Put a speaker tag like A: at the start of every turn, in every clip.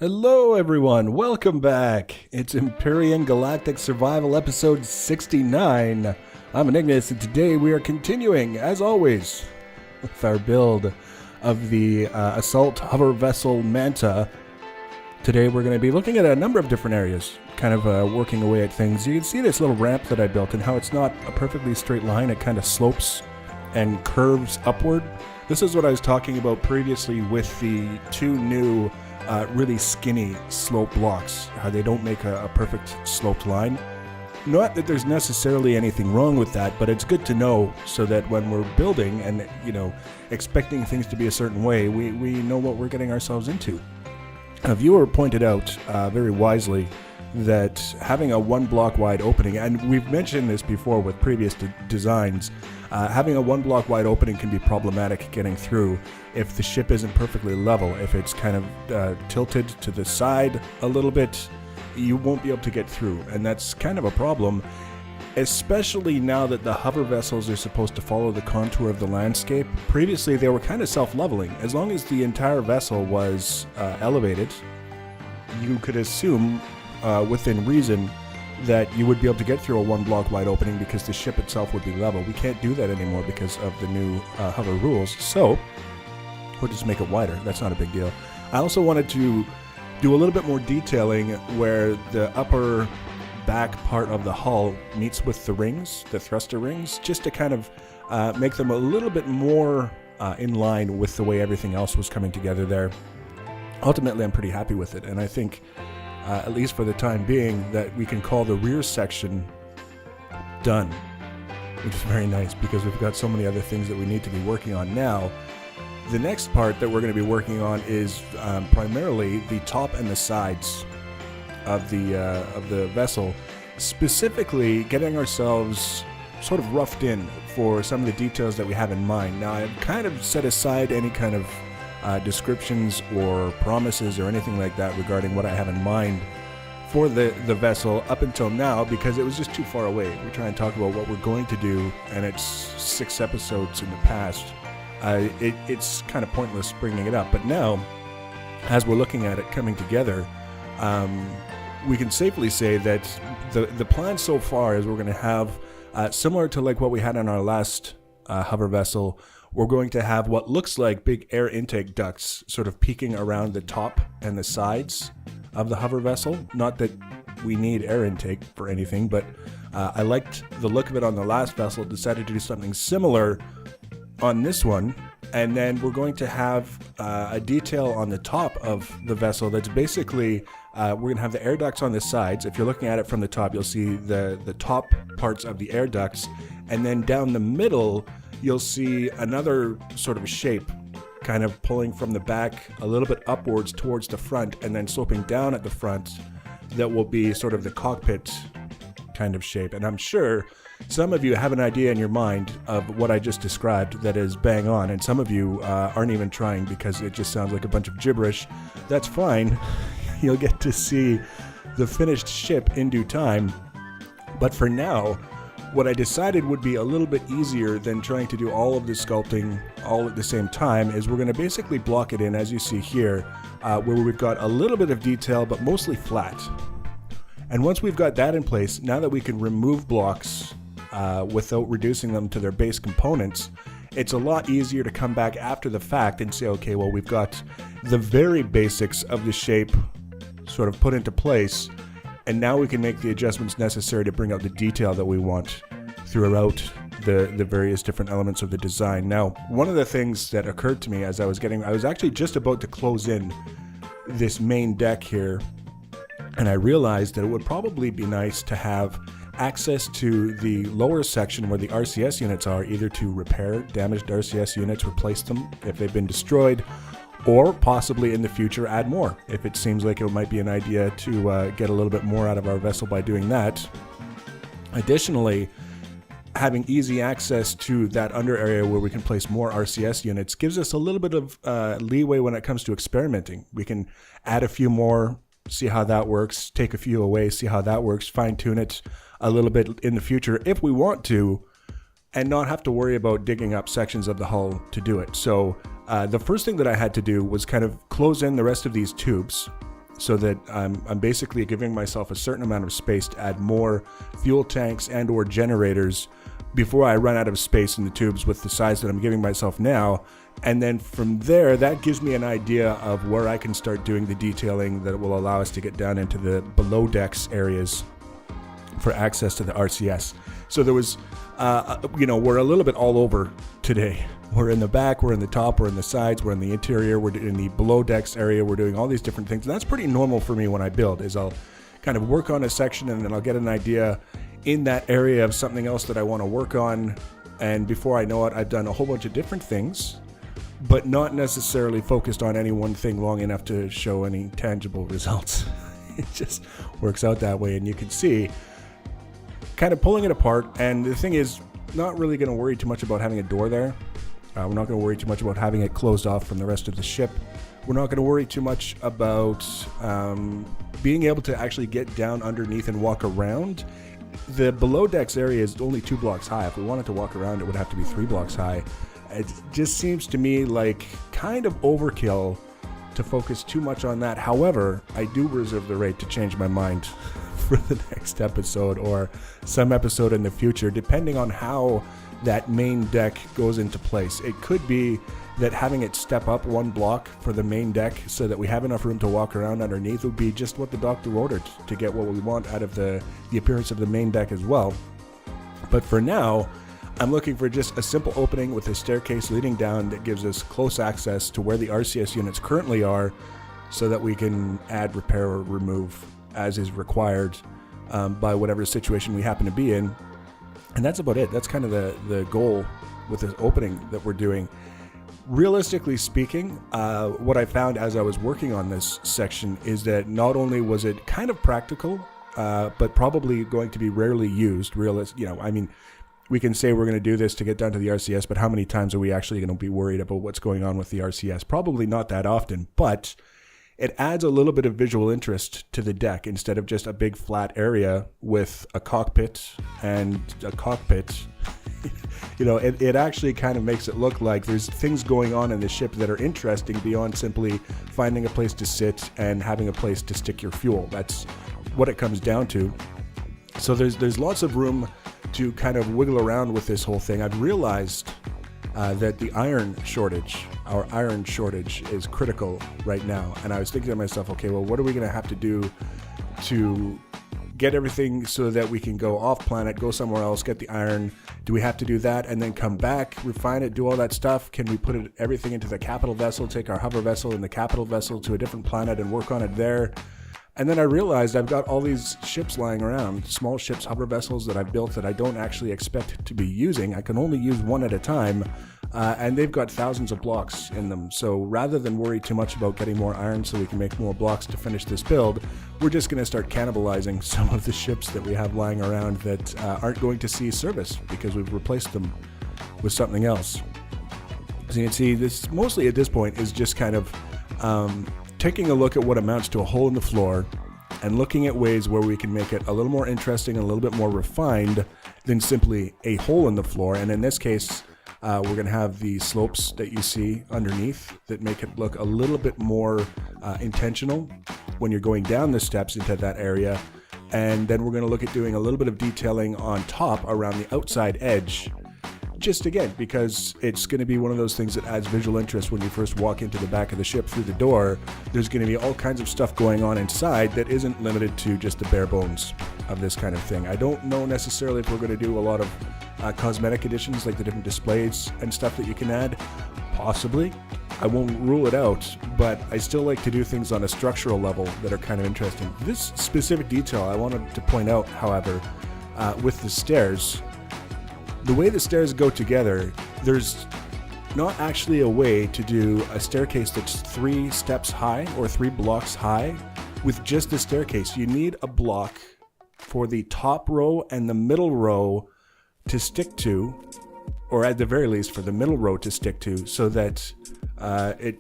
A: Hello everyone, welcome back. It's Empyrion Galactic Survival episode 69. I'm Ignis and today we are continuing, as always, with our build of the assault hover vessel Manta. Today we're going to be looking at a number of different areas, kind of working away at things. You can see this little ramp that I built and how it's not a perfectly straight line, it kind of slopes and curves upward. This is what I was talking about previously with the two new really skinny slope blocks, how they don't make a perfect sloped line. Not that there's necessarily anything wrong with that, but it's good to know so that when we're building and, expecting things to be a certain way, we know what we're getting ourselves into. A viewer pointed out very wisely that having a one block wide opening, and we've mentioned this before with previous designs, having a one block wide opening can be problematic getting through if the ship isn't perfectly level. If it's kind of tilted to the side a little bit, you won't be able to get through, and that's kind of a problem, especially now that the hover vessels are supposed to follow the contour of the landscape. Previously they were kind of self-leveling. As long as the entire vessel was elevated, you could assume within reason that you would be able to get through a one block wide opening because the ship itself would be level. We can't do that anymore because of the new hover rules, so we'll just make it wider. That's not a big deal. I also wanted to do a little bit more detailing where the upper back part of the hull meets with the rings, the thruster rings, just to kind of make them a little bit more in line with the way everything else was coming together there. Ultimately, I'm pretty happy with it, and I think at least for the time being, that we can call the rear section done, which is very nice because we've got so many other things that we need to be working on now. The next part that we're going to be working on is primarily the top and the sides of the vessel, specifically getting ourselves sort of roughed in for some of the details that we have in mind. Now, I've kind of set aside any kind of descriptions or promises or anything like that regarding what I have in mind for the vessel up until now because it was just too far away. We try and talk about what we're going to do, and it's 6 episodes in the past. It's kind of pointless bringing it up, but now, as we're looking at it coming together, we can safely say that the plan so far is we're going to have, similar to like what we had on our last hover vessel, we're going to have what looks like big air intake ducts sort of peeking around the top and the sides of the hover vessel. Not that we need air intake for anything, but I liked the look of it on the last vessel, decided to do something similar on this one. And then we're going to have a detail on the top of the vessel that's basically, we're going to have the air ducts on the sides. If you're looking at it from the top, you'll see the top parts of the air ducts. And then down the middle, you'll see another sort of shape kind of pulling from the back a little bit upwards towards the front and then sloping down at the front. That will be sort of the cockpit kind of shape. And I'm sure some of you have an idea in your mind of what I just described that is bang on, and some of you aren't even trying because it just sounds like a bunch of gibberish. That's fine. You'll get to see the finished ship in due time. But for now, what I decided would be a little bit easier than trying to do all of the sculpting all at the same time is we're going to basically block it in, as you see here, where we've got a little bit of detail but mostly flat. And once we've got that in place, now that we can remove blocks without reducing them to their base components, it's a lot easier to come back after the fact and say, okay, well, we've got the very basics of the shape sort of put into place, and now we can make the adjustments necessary to bring out the detail that we want throughout the various different elements of the design. Now, one of the things that occurred to me as I was actually just about to close in this main deck here, and I realized that it would probably be nice to have access to the lower section where the RCS units are, either to repair damaged RCS units, replace them if they've been destroyed, or possibly in the future add more if it seems like it might be an idea to get a little bit more out of our vessel by doing that. Additionally, having easy access to that under area where we can place more RCS units gives us a little bit of leeway when it comes to experimenting. We can add a few more, see how that works, take a few away, see how that works, fine-tune it a little bit in the future if we want to, and not have to worry about digging up sections of the hull to do it. So the first thing that I had to do was kind of close in the rest of these tubes so that I'm basically giving myself a certain amount of space to add more fuel tanks and or generators before I run out of space in the tubes with the size that I'm giving myself now. And then from there, that gives me an idea of where I can start doing the detailing that will allow us to get down into the below decks areas for access to the RCS. So there was, we're a little bit all over today. We're in the back, we're in the top, we're in the sides, we're in the interior, we're in the below decks area, we're doing all these different things. And that's pretty normal for me when I build, is I'll kind of work on a section and then I'll get an idea in that area of something else that I want to work on. And before I know it, I've done a whole bunch of different things, but not necessarily focused on any one thing long enough to show any tangible results. It just works out that way. And you can see kind of pulling it apart. And the thing is, not really going to worry too much about having a door there. We're not going to worry too much about having it closed off from the rest of the ship. We're not going to worry too much about being able to actually get down underneath and walk around. The below decks area is only 2 blocks high. If we wanted to walk around, it would have to be 3 blocks high. It just seems to me like kind of overkill to focus too much on that. However, I do reserve the right to change my mind for the next episode or some episode in the future, depending on how that main deck goes into place. It could be that having it step up 1 block for the main deck so that we have enough room to walk around underneath would be just what the doctor ordered to get what we want out of the appearance of the main deck as well. But for now, I'm looking for just a simple opening with a staircase leading down that gives us close access to where the RCS units currently are so that we can add, repair, or remove as is required by whatever situation we happen to be in. And that's about it. That's kind of the goal with this opening that we're doing. Realistically speaking, what I found as I was working on this section is that not only was it kind of practical, but probably going to be rarely used. We can say we're going to do this to get down to the RCS, but how many times are we actually going to be worried about what's going on with the RCS? Probably not that often, but it adds a little bit of visual interest to the deck instead of just a big flat area with a cockpit and a cockpit. It actually kind of makes it look like there's things going on in the ship that are interesting beyond simply finding a place to sit and having a place to stick your fuel. That's what it comes down to. So there's lots of room to kind of wiggle around with this whole thing. I've realized that the our iron shortage is critical right now. And I was thinking to myself, okay, well, what are we going to have to do to get everything so that we can go off planet, go somewhere else, get the iron? Do we have to do that and then come back, refine it, do all that stuff? Can we put everything into the capital vessel, take our hover vessel and the capital vessel to a different planet and work on it there? And then I realized I've got all these ships lying around, small ships, hover vessels that I've built that I don't actually expect to be using. I can only use one at a time, and they've got thousands of blocks in them. So rather than worry too much about getting more iron so we can make more blocks to finish this build, we're just going to start cannibalizing some of the ships that we have lying around that aren't going to see service because we've replaced them with something else. So you can see this mostly at this point is just kind of taking a look at what amounts to a hole in the floor and looking at ways where we can make it a little more interesting and a little bit more refined than simply a hole in the floor. And in this case, we're going to have the slopes that you see underneath that make it look a little bit more intentional when you're going down the steps into that area. And then we're going to look at doing a little bit of detailing on top around the outside edge. Just again, because it's going to be one of those things that adds visual interest when you first walk into the back of the ship through the door. There's going to be all kinds of stuff going on inside that isn't limited to just the bare bones of this kind of thing. I don't know necessarily if we're going to do a lot of cosmetic additions like the different displays and stuff that you can add. Possibly. I won't rule it out, but I still like to do things on a structural level that are kind of interesting. This specific detail I wanted to point out, however, with the stairs. The way the stairs go together, there's not actually a way to do a staircase that's 3 steps high or 3 blocks high with just the staircase. You need a block for the top row and the middle row to stick to, or at the very least for the middle row to stick to, so that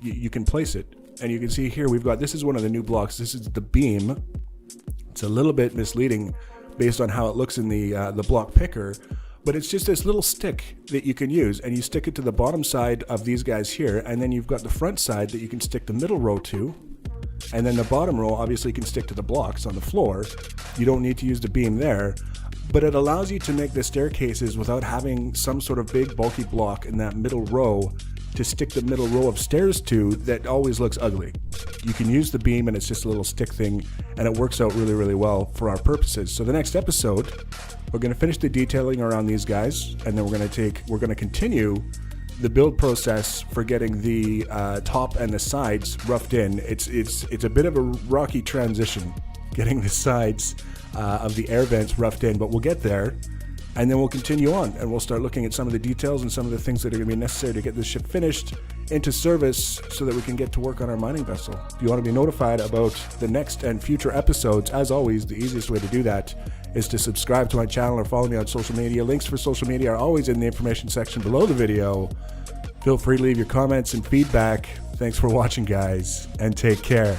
A: you can place it. And you can see here this is one of the new blocks. This is the beam. It's a little bit misleading based on how it looks in the block picker. But it's just this little stick that you can use, and you stick it to the bottom side of these guys here, and then you've got the front side that you can stick the middle row to, And then the bottom row obviously can stick to the blocks on the floor. You don't need to use the beam there. But it allows you to make the staircases without having some sort of big bulky block in that middle row to stick the middle row of stairs to that always looks ugly. You can use the beam and it's just a little stick thing, and it works out really, really well for our purposes. So the next episode, we're going to finish the detailing around these guys, and then we're going to continue the build process for getting the top and the sides roughed in. It's a bit of a rocky transition getting the sides of the air vents roughed in, but we'll get there, and then we'll continue on, and we'll start looking at some of the details and some of the things that are going to be necessary to get this ship finished into service so that we can get to work on our mining vessel. If you want to be notified about the next and future episodes, as always, the easiest way to do that is to subscribe to my channel or follow me on social media. Links for social media are always in the information section below the video. Feel free to leave your comments and feedback. Thanks for watching, guys, and take care.